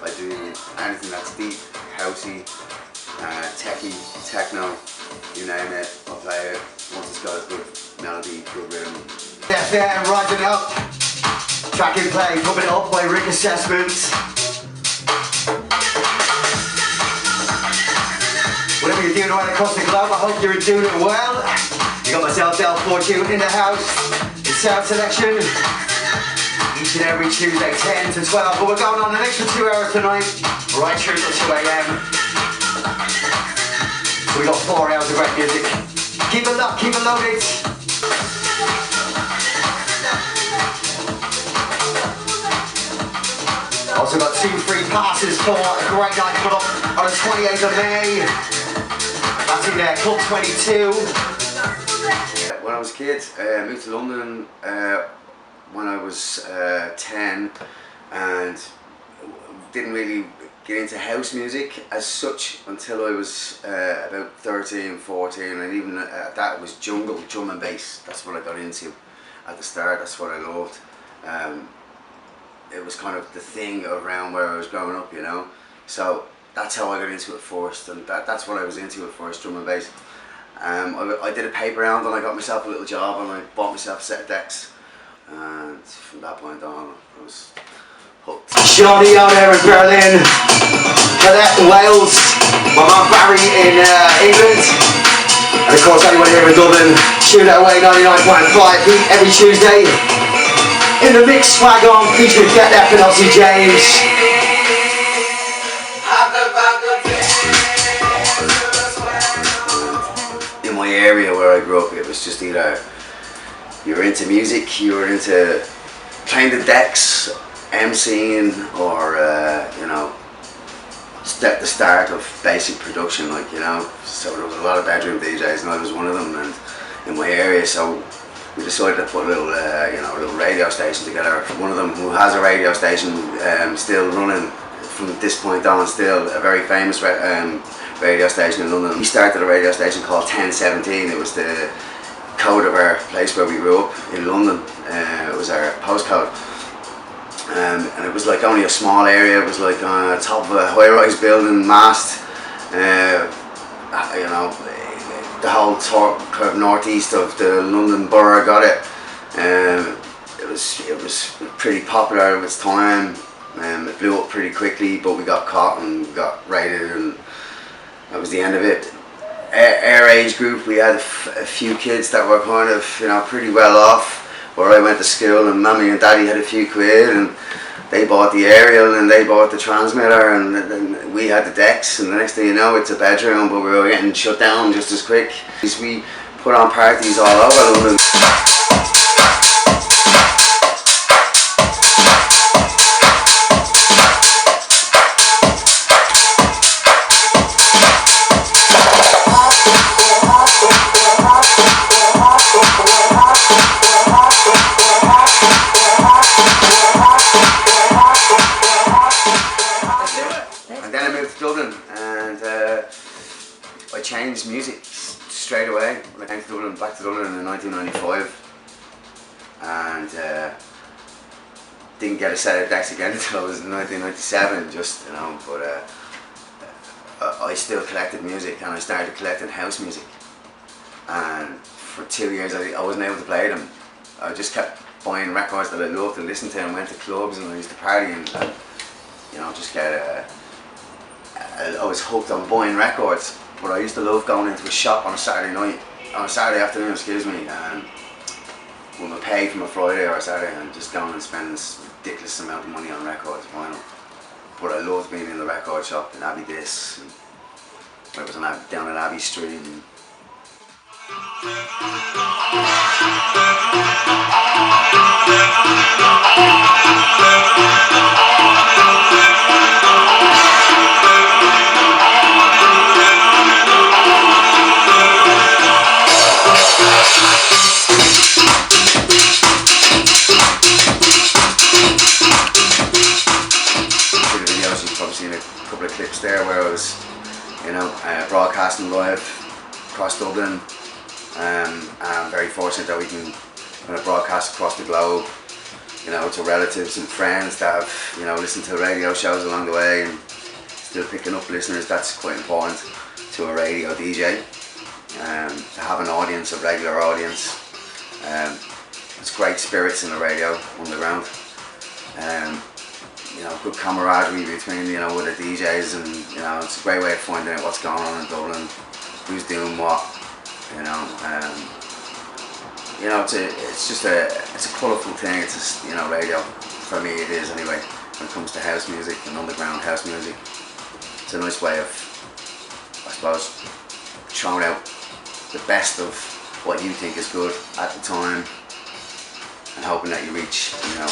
I do anything that's deep, housey, techie, techno, you name it, I'll play it once it's got a good melody, good rhythm. FM, rising up, track and play, coming up by Rick Assessments. Whatever you're doing right across the globe, I hope you're doing it well. You got myself, Dell, in the house, the sound selection. Each and every Tuesday, 10 to 12, but we're going on an extra 2 hours tonight, right through till 2 AM. So we got 4 hours of great music. Keep it locked, keep it loaded. Also got 2 free passes for a great night coming up on the 28th of May. That's in there, Club 22. When I was a kid, moved to London when I was 10 and didn't really get into house music as such until I was about 13, 14, and even at that it was jungle, drum and bass. That's what I got into at the start, that's what I loved. It was kind of the thing around where I was growing up, you know. So that's how I got into it first, and that's what I was into at first, drum and bass. I did a paper round and I got myself a little job and I bought myself a set of decks. And from that point on, I was hooked. Johnny out there in Berlin, Colette in Wales, my man Barry in England, and of course anyone here in Dublin, tune that away 99.5 every Tuesday. In the mix, swag on, featuring Derreck and Aussie James. In my area where I grew up, it was just either you were into music, you were into playing the decks, MCing, or you know, the start of basic production, like, you know. So there was a lot of bedroom DJs, and I was one of them. And in my area, so we decided to put a little, you know, a little radio station together. One of them who has a radio station still running from this point on, still a very famous radio station in London. We started a radio station called 1017. It was the code of our place where we grew up in London. It was our postcode, and it was like only a small area. It was like on top of a high-rise building mast. You know, the whole kind of northeast of the London borough got it. It was pretty popular at its time. It blew up pretty quickly, but we got caught and got raided, and that was the end of it. Our age group, we had a few kids that were kind of, you know, pretty well off where I went to school, and Mummy and Daddy had a few quid and they bought the aerial and they bought the transmitter, and then we had the decks, and the next thing you know it's a bedroom, but we were getting shut down just as quick. We put on parties all over London. I changed music straight away when I came to Dublin, back to Dublin in 1995, and didn't get a set of decks again until I was in 1997, just, you know, but I still collected music, and I started collecting house music, and for 2 years I wasn't able to play them. I just kept buying records that I loved to listen to, and went to clubs, and I used to party, and you know, just get I was hooked on buying records. But I used to love going into a shop on a Saturday afternoon, excuse me, and when I paid from a Friday or a Saturday, and just going and spending this ridiculous amount of money on records, vinyl. But I loved being in the record shop in Abbey Dis, and I was down at Abbey Street. And clips there where I was, you know, broadcasting live across Dublin. I'm very fortunate that we can kind of broadcast across the globe. you know, to relatives and friends that have, you know, listened to radio shows along the way and still picking up listeners. That's quite important to a radio DJ. To have an audience, a regular audience. It's great spirits in the radio underground. You know, good camaraderie between, you know, with the DJs, and you know, it's a great way of finding out what's going on in Dublin, who's doing what. You know, it's just a colourful thing. It's just, you know, radio for me it is anyway. When it comes to house music and underground house music, it's a nice way of, I suppose, showing out the best of what you think is good at the time, and hoping that you reach, you know,